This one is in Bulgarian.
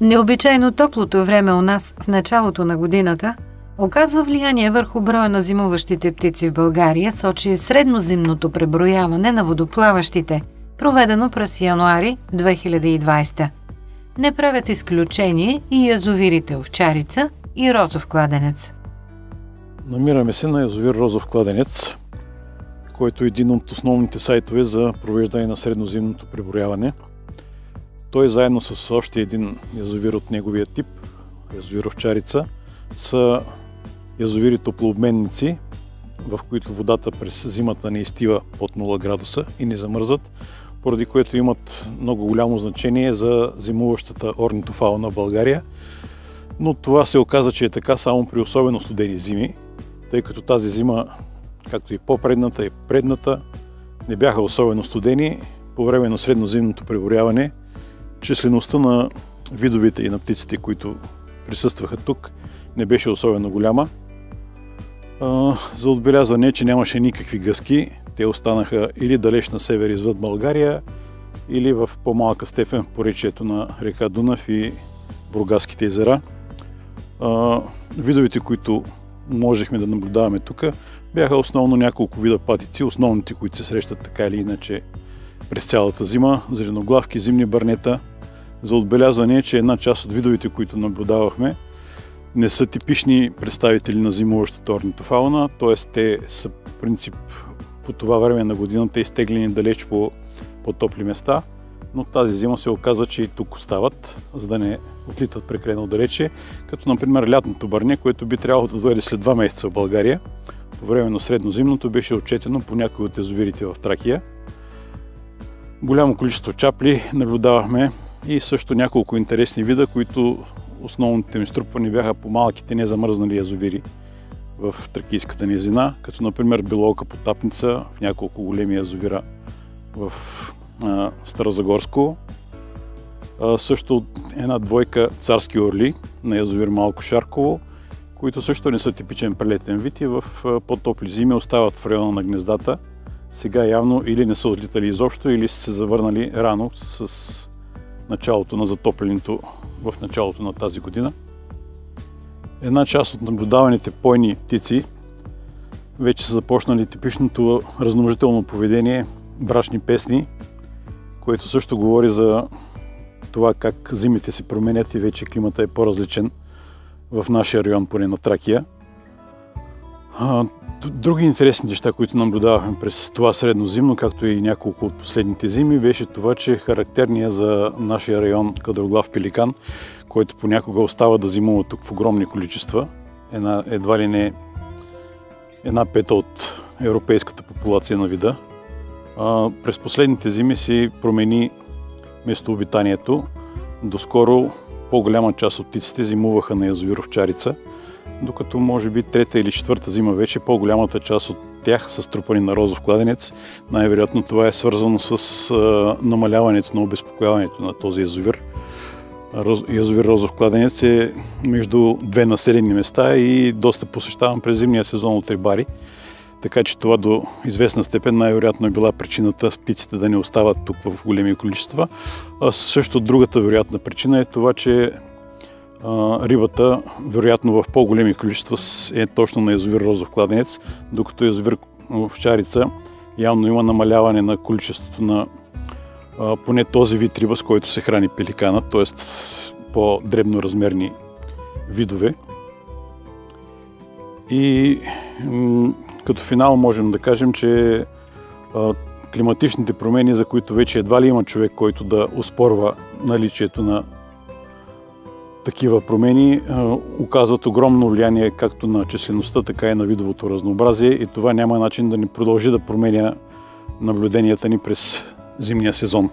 Необичайно топлото време у нас в началото на годината оказва влияние върху броя на зимуващите птици в България, сочи среднозимното преброяване на водоплаващите, проведено през януари 2020. Не правят изключение и язовирите Овчарица и Розов кладенец. Намираме се на язовир Розов кладенец, който е един от основните сайтове за провеждане на среднозимното преброяване. Той заедно с още един язовир от неговия тип, язовир Овчарица, са язовири топлообменници, в които водата през зимата не изтива под 0 градуса и не замръзват, поради което имат много голямо значение за зимуващата орнитофауна в България. Но това се оказа, че е така само при особено студени зими, тъй като тази зима, както и по-предната и предната, не бяха особено студени. По време на среднозимното преброяване числеността на видовете и на птиците, които присъстваха тук, не беше особено голяма. За отбелязване е, че нямаше никакви гъски. Те останаха или далеч на север извън България, или в по-малка степен в поречието на река Дунав и Бургаските езера. Видовете, които можехме да наблюдаваме тук, бяха основно няколко вида патици, основните, които се срещат така или иначе през цялата зима, зеленоглавки, зимни бърнета. За отбелязване е, че една част от видовете, които наблюдавахме, не са типични представители на зимуващата орнитофауна, т.е. те са по принцип по това време на годината изтеглени далеч по топли места, но тази зима се оказа, че и тук остават, за да не отлитат прекалено далече, като например лятното бърне, което би трябвало да дойде след 2 месеца в България. По време на среднозимното беше отчетено по някои от язовирите в Тракия. Голямо количество чапли наблюдавахме и също няколко интересни вида, които основните им струпвани бяха по малките незамръзнали язовири в Тракийската низина, като например белоока потапница в няколко големи язовира в Старозагорско. Също една двойка царски орли на язовир Малко Шарково, които също не са типичен прелетен вид и в по-топли зими остават в района на гнездата. Сега явно или не са отлитали изобщо, или са се завърнали рано с началото на затоплянето в началото на тази година. Една част от наблюдаваните пойни птици вече са започнали типичното размножително поведение, брачни песни, което също говори за това как зимите се променят и вече климата е по-различен в нашия район, поне на Тракия. Други интересни неща, които наблюдавахме през това среднозимно, както и няколко от последните зими, беше това, че характерният за нашия район кадроглав пеликан, който понякога остава да зимува тук в огромни количества, едва ли не 1/5 от европейската популация на вида, през последните зими си промени местообитанието. Доскоро по-голяма част от птиците зимуваха на язовир Овчарица, докато може би 3-та или 4-та зима вече по-голямата част от тях са струпани на Розов кладенец. Най-вероятно това е свързано с намаляването на обезпокояването на този язовир. Язовир Розов кладенец е между две населени места и доста посещаван през зимния сезон от рибари. Така че това до известна степен най-вероятно е била причината птиците да не остават тук в големи количества. Също другата вероятна причина е това, че рибата, вероятно в по-големи количества, е точно на язовир Розов кладенец, докато язовир Овчарица явно има намаляване на количеството на поне този вид риба, с който се храни пеликана, т.е. по-дребно размерни видове. И като финал можем да кажем, че климатичните промени, за които вече едва ли има човек, който да оспорва наличието на такива промени, оказват огромно влияние както на числеността, така и на видовото разнообразие и това няма начин да ни продължи да променя наблюденията ни през зимния сезон.